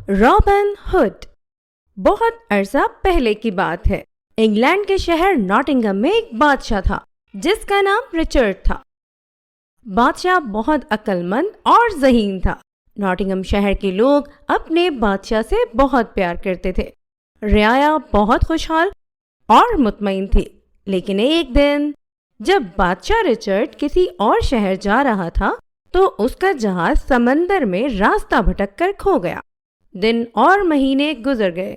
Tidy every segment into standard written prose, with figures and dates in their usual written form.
Robin hood. بہت عرصہ پہلے کی بات ہے۔ انگلینڈ کے شہر ناٹنگھم میں ایک بادشاہ تھا جس کا نام رچرڈ تھا۔ بادشاہ بہت عقل مند اور ذہین تھا۔ ناٹنگھم شہر کے لوگ اپنے بادشاہ سے بہت پیار کرتے تھے۔ رعایا بہت خوشحال اور مطمئن تھی۔ لیکن ایک دن جب بادشاہ رچرڈ کسی اور شہر جا رہا تھا تو اس کا جہاز سمندر میں راستہ بھٹک کر کھو گیا۔ دن اور مہینے گزر گئے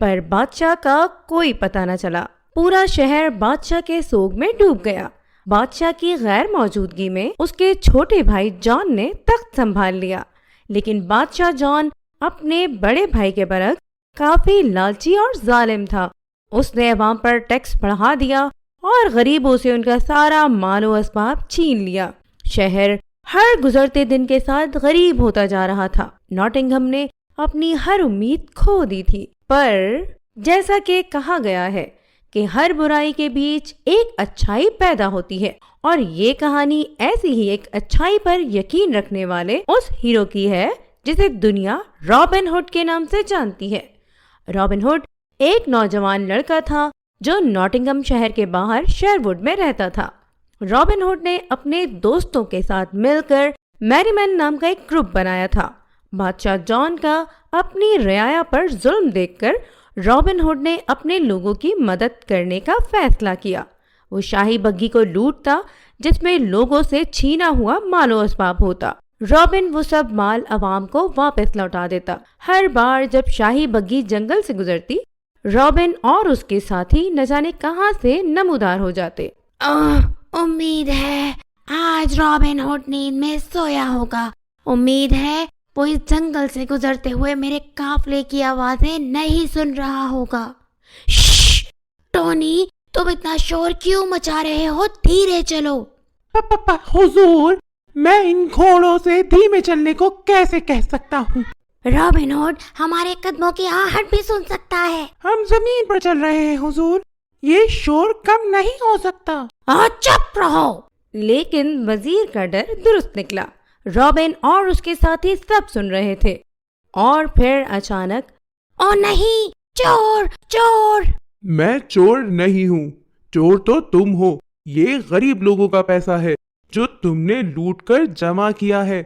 پر بادشاہ کا کوئی پتہ نہ چلا۔ پورا شہر بادشاہ کے سوگ میں ڈوب گیا۔ بادشاہ کی غیر موجودگی میں اس کے چھوٹے بھائی جان نے تخت سنبھال لیا، لیکن بادشاہ جان اپنے بڑے بھائی کے برعکس کافی لالچی اور ظالم تھا۔ اس نے عوام پر ٹیکس بڑھا دیا اور غریبوں سے ان کا سارا مال و اسباب چھین لیا۔ شہر ہر گزرتے دن کے ساتھ غریب ہوتا جا رہا تھا۔ ناٹنگھم نے اپنی ہر امید کھو دی تھی، پر جیسا کہ کہا گیا ہے کہ ہر برائی کے بیچ ایک اچھائی پیدا ہوتی ہے، اور یہ کہانی ایسی ہی ایک اچھائی پر یقین رکھنے والے اس ہیرو کی ہے جسے دنیا رابن ہوڈ کے نام سے جانتی ہے۔ رابن ہوڈ ایک نوجوان لڑکا تھا جو ناٹنگھم شہر کے باہر شیروڈ میں رہتا تھا۔ رابن ہوڈ نے اپنے دوستوں کے ساتھ مل کر میری مین نام کا ایک گروپ بنایا تھا۔ بادشاہ جان کا اپنی رعایا پر ظلم دیکھ کر رابن ہوڈ نے اپنے لوگوں کی مدد کرنے کا فیصلہ کیا۔ وہ شاہی بگھی کو لوٹتا جس میں لوگوں سے چھینا ہوا مال و اسباب ہوتا۔ رابن وہ سب مال عوام کو واپس لوٹا دیتا۔ ہر بار جب شاہی بگھی جنگل سے گزرتی، رابن اور اس کے ساتھی نہ جانے کہاں سے نمودار ہو جاتے۔ امید ہے آج رابن ہوڈ نیند میں سویا ہوگا۔ امید ہے وہ اس جنگل سے گزرتے ہوئے میرے قافلے کی آوازیں نہیں سن رہا ہوگا۔ شش! ٹونی، تم اتنا شور کیوں مچا رہے ہو؟ دھیرے چلو۔ حضور، میں ان گھوڑوں سے دھیمے چلنے کو کیسے کہہ سکتا ہوں؟ رابن ہوڈ ہمارے قدموں کی آہٹ بھی سن سکتا ہے۔ ہم زمین پر چل رہے ہیں حضور، یہ شور کم نہیں ہو سکتا۔ چپ رہو۔ لیکن وزیر کا ڈر درست نکلا۔ رابن اور اس کے ساتھی سب سن رہے تھے، اور پھر اچانک او نہیں، چور چور! میں چور نہیں ہوں، چور تو تم ہو۔ یہ غریب لوگوں کا پیسہ ہے جو تم نے لوٹ کر جمع کیا ہے۔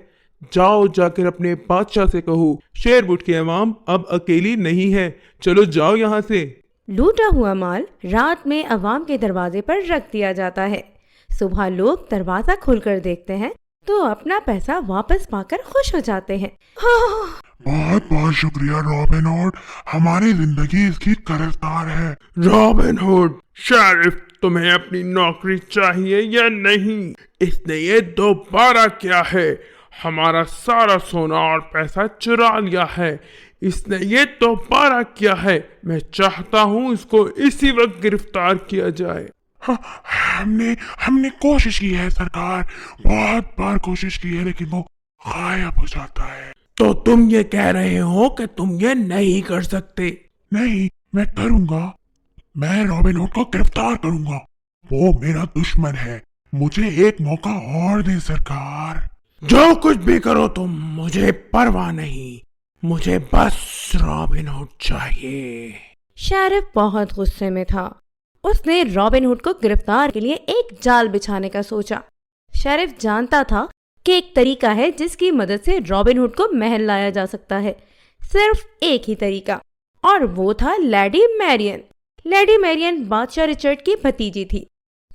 جاؤ جا کر اپنے بادشاہ سے کہو شیروڈ کی عوام اب اکیلی نہیں ہے، چلو جاؤ یہاں سے۔ لوٹا ہوا مال رات میں عوام کے دروازے پر رکھ دیا جاتا ہے۔ صبح لوگ دروازہ کھول کر دیکھتے ہیں تو اپنا پیسہ واپس پا کر خوش ہو جاتے ہیں۔ بہت بہت شکریہ رابن ہوڈ، ہماری زندگی اس کی قرضدار ہے۔ رابن ہوڈ، شیرف تمہیں اپنی نوکری چاہیے یا نہیں؟ اس نے یہ دوبارہ کیا ہے؟ ہمارا سارا سونا اور پیسہ چرا لیا ہے۔ اس نے یہ دوبارہ کیا ہے۔ میں چاہتا ہوں اس کو اسی وقت گرفتار کیا جائے۔ ہم نے کوشش کی ہے سرکار، بہت بار کوشش کی ہے، لیکن وہ غائب ہو جاتا ہے۔ تو تم یہ کہہ رہے ہو کہ تم یہ نہیں کر سکتے؟ نہیں، میں کروں گا۔ میں رابن ہوڈ کو گرفتار کروں گا۔ وہ میرا دشمن ہے، مجھے ایک موقع اور دیں سرکار۔ جو کچھ بھی کرو تم، مجھے پرواہ نہیں، مجھے بس رابن ہوڈ چاہیے۔ شیرف بہت غصے میں تھا۔ اس نے رابن ہوڈ کو گرفتار کے لیے ایک جال بچھانے کا سوچا۔ شیرف جانتا تھا کہ ایک طریقہ ہے جس کی مدد سے رابن ہوڈ کو محل لایا جا سکتا ہے، صرف ایک ہی طریقہ، اور وہ تھا لیڈی میرین۔ لیڈی میرین بادشاہ رچرڈ کی بھتیجی تھی۔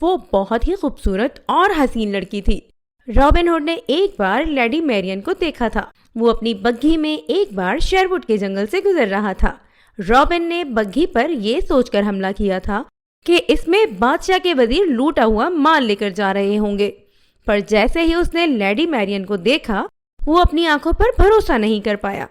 وہ بہت ہی خوبصورت اور حسین لڑکی تھی۔ رابن ہوڈ نے ایک بار لیڈی میرین کو دیکھا تھا۔ وہ اپنی بگھی میں ایک بار شیروڈ کے جنگل سے گزر رہا تھا۔ رابن نے بگھی پر یہ سوچ کر حملہ کیا تھا کہ اس میں بادشاہ کے وزیر لوٹا ہوا مال لے کر جا رہے ہوں گے، پر جیسے ہی اس نے لیڈی میرین کو دیکھا وہ اپنی آنکھوں پر بھروسہ نہیں کر پایا۔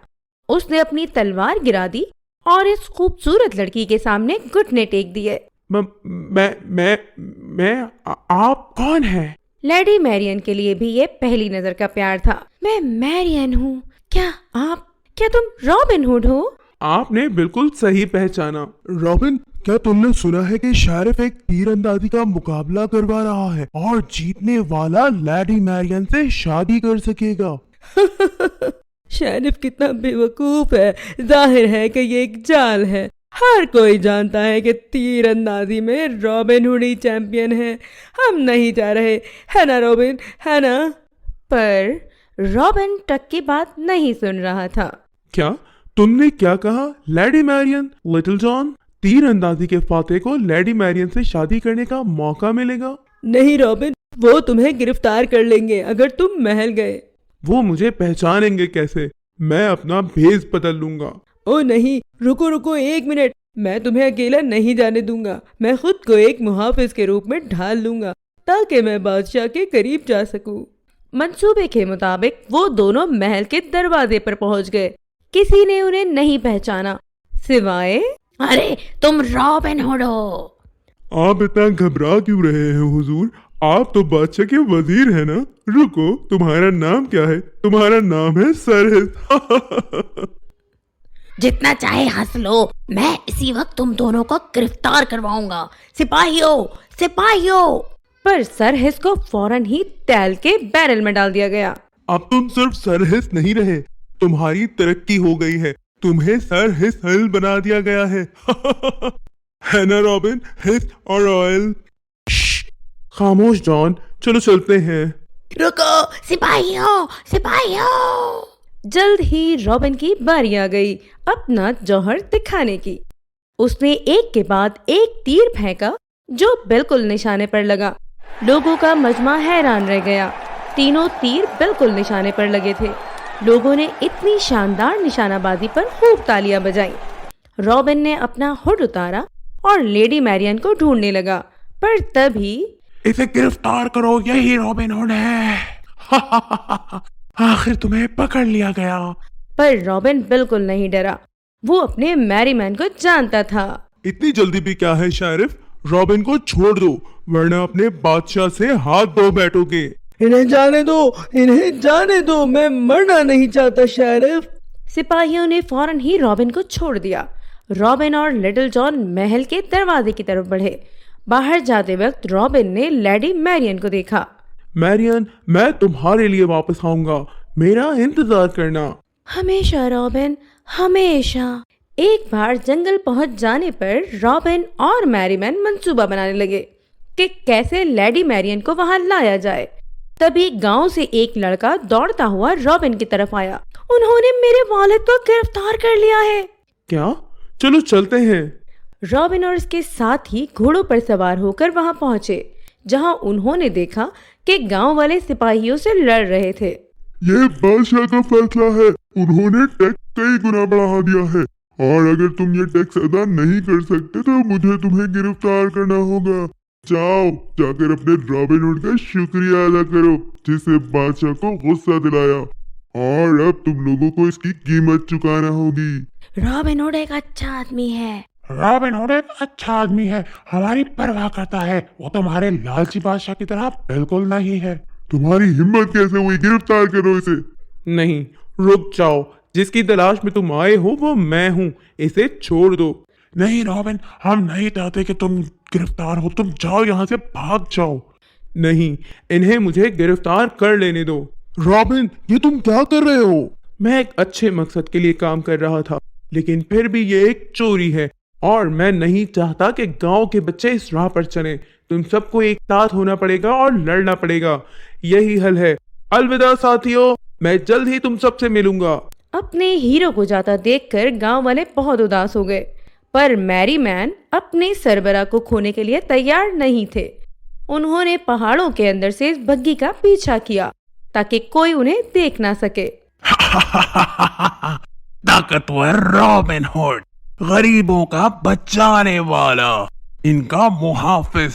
اس نے اپنی تلوار گرا دی اور اس خوبصورت لڑکی کے سامنے گھٹنے ٹیک دیے۔ میں آپ کون ہیں؟ لیڈی میرین کے لیے بھی یہ پہلی نظر کا پیار تھا۔ میں میرین ہوں، کیا تم رابن ہوڈ ہو؟ آپ نے بالکل صحیح پہچانا۔ رابن، کیا تم نے سنا ہے کہ شیرف ایک تیر اندازی کا مقابلہ کروا رہا ہے اور جیتنے والا لیڈی میرین سے شادی کر سکے گا؟ शेरिफ कितना बेवकूफ है, जाहिर है कि ये एक जाल है। हर कोई जानता है कि तीर अंदाजी में रॉबिन हुड ही चैंपियन है। हम नहीं जा रहे, है ना रॉबिन, है ना? पर रॉबिन टक की बात नहीं सुन रहा था। क्या तुमने क्या कहा? लेडी मैरियन, लिटिल जॉन, तीर अंदाजी के फाते को लेडी मैरियन से शादी करने का मौका मिलेगा? नहीं रॉबिन, वो तुम्हें गिरफ्तार कर लेंगे अगर तुम महल गए। वो मुझे पहचानेंगे कैसे? मैं अपना भेष बदल लूंगा। ओ नहीं, रुको रुको 1 मिनट, मैं तुम्हें अकेला नहीं जाने दूंगा। मैं खुद को एक मुहाफिज के रूप में ढाल लूंगा ताकि मैं बादशाह के करीब जा सकूं। मंसूबे के मुताबिक वो दोनों महल के दरवाजे पर पहुंच गए। किसी ने उन्हें नहीं पहचाना सिवाय अरे तुम रॉबिन हुड हो। आप इतना घबरा क्यों रहे हैं हुजूर? आप तो बादशाह के वजीर हैं ना? रुको, तुम्हारा नाम क्या है? तुम्हारा नाम है सरहिस। जितना चाहे हंस लो, मैं इसी वक्त तुम दोनों को गिरफ्तार करवाऊंगा। सिपाहियों, सिपाहियों! पर सरहिस को फौरन ही तेल के बैरल में डाल दिया गया। अब तुम सिर्फ सरहिस नहीं रहे, तुम्हारी तरक्की हो गई है। तुम्हें सरहिस हिल बना दिया गया है। है ना रॉबिन? हिस और ऑयल। खामोश जॉन, चलो चलते हैं। रुको सिपाहियों, सिपाहियों! जल्द ही रॉबिन की बारी आ गई अपना जौहर दिखाने की। उसने एक के बाद एक तीर फेंका जो बिल्कुल निशाने पर लगा। लोगों का मजमा हैरान रह गया। तीनों तीर बिल्कुल निशाने पर लगे थे। लोगों ने इतनी शानदार निशानाबाजी पर खूब तालियां बजाई। रॉबिन ने अपना हुड उतारा और लेडी मैरियन को ढूंढने लगा, पर तभी इसे गिरफ्तार करो, यही रॉबिन हुड है। आखिर तुम्हें पकड़ लिया गया। पर रॉबिन बिल्कुल नहीं डरा। वो अपने मैरीमैन को जानता था। इतनी जल्दी भी क्या है शेरिफ? रॉबिन को छोड़ दो, वरना अपने बादशाह से हाथ धो बैठोगे। इन्हें जाने दो, इन्हें जाने दो, मैं मरना नहीं चाहता शेरिफ। सिपाहियों ने फौरन ही रॉबिन को छोड़ दिया। रॉबिन और लिटिल जॉन महल के दरवाजे की तरफ बढ़े। बाहर जाते वक्त रॉबिन ने लेडी मैरियन को देखा। मैरियन, मैं तुम्हारे लिए वापस आऊंगा, मेरा इंतजार करना। हमेशा रॉबिन, हमेशा। एक बार जंगल पहुंच जाने पर रॉबिन और मैरीमैन मंसूबा बनाने लगे कि कैसे लेडी मैरियन को वहां लाया जाए। तभी गांव से एक लड़का दौड़ता हुआ रॉबिन की तरफ आया। उन्होंने मेरे वालिद को गिरफ्तार कर लिया है। क्या? चलो चलते हैं। रॉबिन और उसके साथ ही घोड़ों पर सवार होकर वहां पहुंचे, जहां उन्होंने देखा कि गांव वाले सिपाहियों से लड़ रहे थे। ये बादशाह का फैसला है, उन्होंने टैक्स कई गुना बढ़ा दिया है, और अगर तुम ये टैक्स अदा नहीं कर सकते तो मुझे तुम्हें गिरफ्तार करना होगा। जाओ, जाकर अपने रॉबिन हुड का शुक्रिया अदा करो जिससे बादशाह को गुस्सा दिलाया, और अब तुम लोगों को इसकी कीमत चुकाना होगी। रॉबिन हुड एक अच्छा आदमी है। रॉबिन हुड एक अच्छा आदमी है, हमारी परवाह करता है। वो तुम्हारे लालची बादशाह की तरह बिल्कुल नहीं है। तुम्हारी हिम्मत कैसे हुई? गिरफ्तार करो इसे। नहीं, रुक जाओ, जिसकी तलाश में तुम आए हो वो मैं हूँ, इसे छोड़ दो। नहीं रॉबिन, हम नहीं चाहते कि तुम गिरफ्तार हो, तुम जाओ यहाँ से, भाग जाओ। नहीं, इन्हें मुझे गिरफ्तार कर लेने दो। रॉबिन, ये तुम क्या कर रहे हो? मैं एक अच्छे मकसद के लिए काम कर रहा था, लेकिन फिर भी ये एक चोरी है और मैं नहीं चाहता कि गांव के बच्चे इस राह पर चलें। तुम सबको एक साथ होना पड़ेगा और लड़ना पड़ेगा, यही हल है। अलविदा साथियों, मैं जल्द ही तुम सबसे मिलूंगा। अपने हीरो को जाता देखकर गांव वाले बहुत उदास हो गए, पर मैरीमैन अपने सरबरा को खोने के लिए तैयार नहीं थे। उन्होंने पहाड़ों के अंदर से इस बग्घी का पीछा किया ताकि कोई उन्हें देख ना सके। ताकतवर रॉबिन हुड, गरीबों का बचाने वाला, इनका मुहाफिज।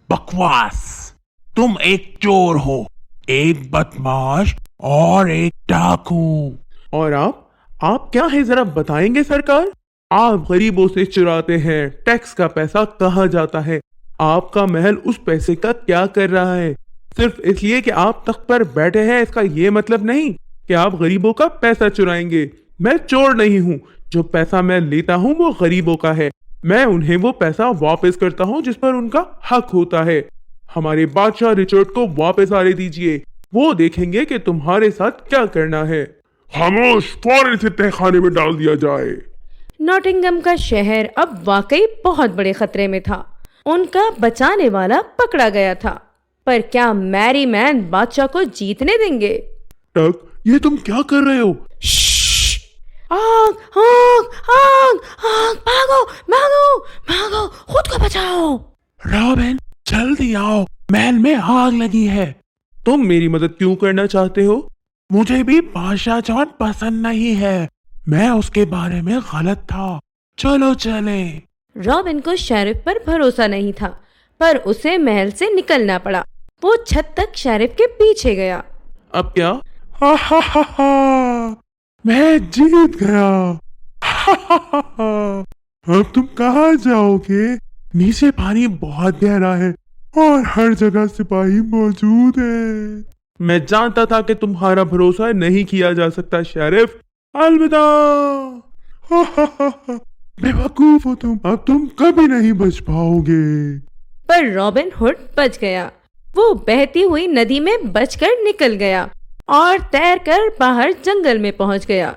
बकवास! तुम एक चोर हो, एक बदमाश और एक डाकू। और आप क्या है जरा बताएंगे सरकार? आप गरीबों से चुराते हैं, टैक्स का पैसा कहाँ जाता है? आपका महल उस पैसे का क्या कर रहा है? सिर्फ इसलिए कि आप तख्त पर बैठे हैं, इसका ये मतलब नहीं कि आप गरीबों का पैसा चुराएंगे। मैं चोर नहीं हूँ, जो पैसा मैं लेता हूँ वो गरीबों का है। मैं उन्हें वो पैसा वापस करता हूँ जिस पर उनका हक होता है। हमारे बादशाह रिचर्ड को वापस आने दीजिए, वो देखेंगे कि तुम्हारे साथ क्या करना है। खामोश, फौरन इसे तहखाने में डाल दिया जाए। नॉटिंघम का शहर अब वाकई बहुत बड़े खतरे में था। उनका बचाने वाला पकड़ा गया था, पर क्या मैरी मैन बादशाह को जीतने देंगे? टक, ये तुम क्या कर रहे हो? आग आग आग आग, भागो भागो भागो, खुद को बचाओ। रॉबिन जल्दी आओ, महल में आग लगी है। तुम मेरी मदद क्यों करना चाहते हो? मुझे भी बादशाह जॉन पसंद नहीं है, मैं उसके बारे में गलत था। चलो चले। रॉबिन को शेरिफ पर भरोसा नहीं था, पर उसे महल से निकलना पड़ा। वो छत तक शेरिफ के पीछे गया। अब क्या? हा हा हा हा, मैं जीत गया। हा हा हा हा। अब तुम कहाँ जाओगे? नीचे पानी बहुत गहरा है और हर जगह सिपाही मौजूद है। मैं जानता था कि तुम्हारा भरोसा नहीं किया जा सकता शेरिफ। अलविदा। हा हा हा हा, बेवकूफ हो तुम, अब तुम कभी नहीं बच पाओगे। पर रॉबिन हुड बच गया। वो बहती हुई नदी में बचकर निकल गया और तैरकर बाहर जंगल में पहुंच गया।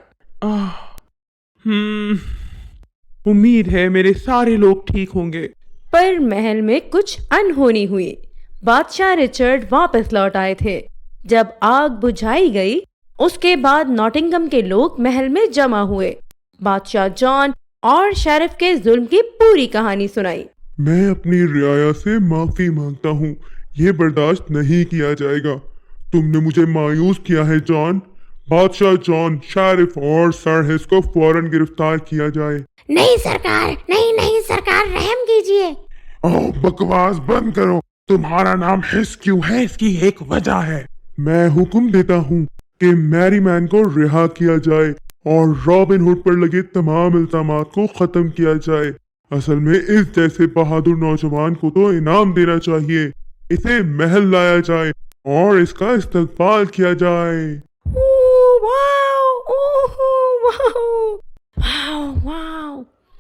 उम्मीद है मेरे सारे लोग ठीक होंगे। पर महल में कुछ अनहोनी हुई। बादशाह रिचर्ड वापस लौट आए थे। जब आग बुझाई गई, उसके बाद नॉटिंघम के लोग महल में जमा हुए। बादशाह जॉन और शेरिफ के जुल्म की पूरी कहानी सुनाई। मैं अपनी रियाया से माफी मांगता हूँ, ये बर्दाश्त नहीं किया जाएगा। तुमने मुझे मायूस किया है जॉन। बादशाह जॉन, शेरिफ और सर हिस को फौरन गिरफ्तार किया जाए। नहीं सरकार, नहीं नहीं सरकार, रहम कीजिए। ओह, बकवास बंद करो। तुम्हारा नाम हिस क्यों है? इसकी एक वजह है। मैं हुक्म देता हूँ कि मैरी मैन को रिहा किया जाए और रॉबिन हुड पर लगे तमाम इल्जामात को खत्म किया जाए। असल में इस जैसे बहादुर नौजवान को तो इनाम देना चाहिए। इसे महल लाया जाए और इसका इस्तकबाल किया जाए।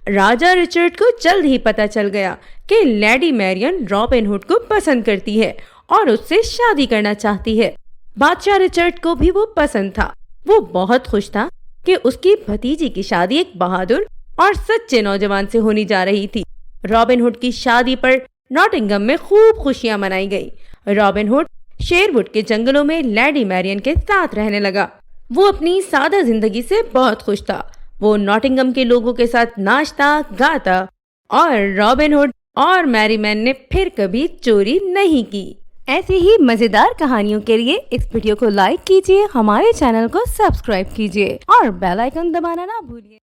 राजा रिचर्ड को जल्द ही पता चल गया कि लेडी मैरियन रॉबिन हुड को पसंद करती है और उससे शादी करना चाहती है। बादशाह रिचर्ड को भी वो पसंद था। वो बहुत खुश था कि उसकी भतीजी की शादी एक बहादुर और सच्चे नौजवान से होने जा रही थी। रॉबिन हुड की शादी पर नॉटिंघम में खूब खुशियां मनाई गई। रॉबिन हुड शेरवुड के जंगलों में लेडी मैरियन के साथ रहने लगा। वो अपनी सादा जिंदगी से बहुत खुश था। वो नॉटिंघम के लोगों के साथ नाचता गाता और रॉबिन हुड और मैरी मैन ने फिर कभी चोरी नहीं की। ऐसी ही मजेदार कहानियों के लिए इस वीडियो को लाइक कीजिए, हमारे चैनल को सब्सक्राइब कीजिए और बेल आइकन दबाना ना भूलिए।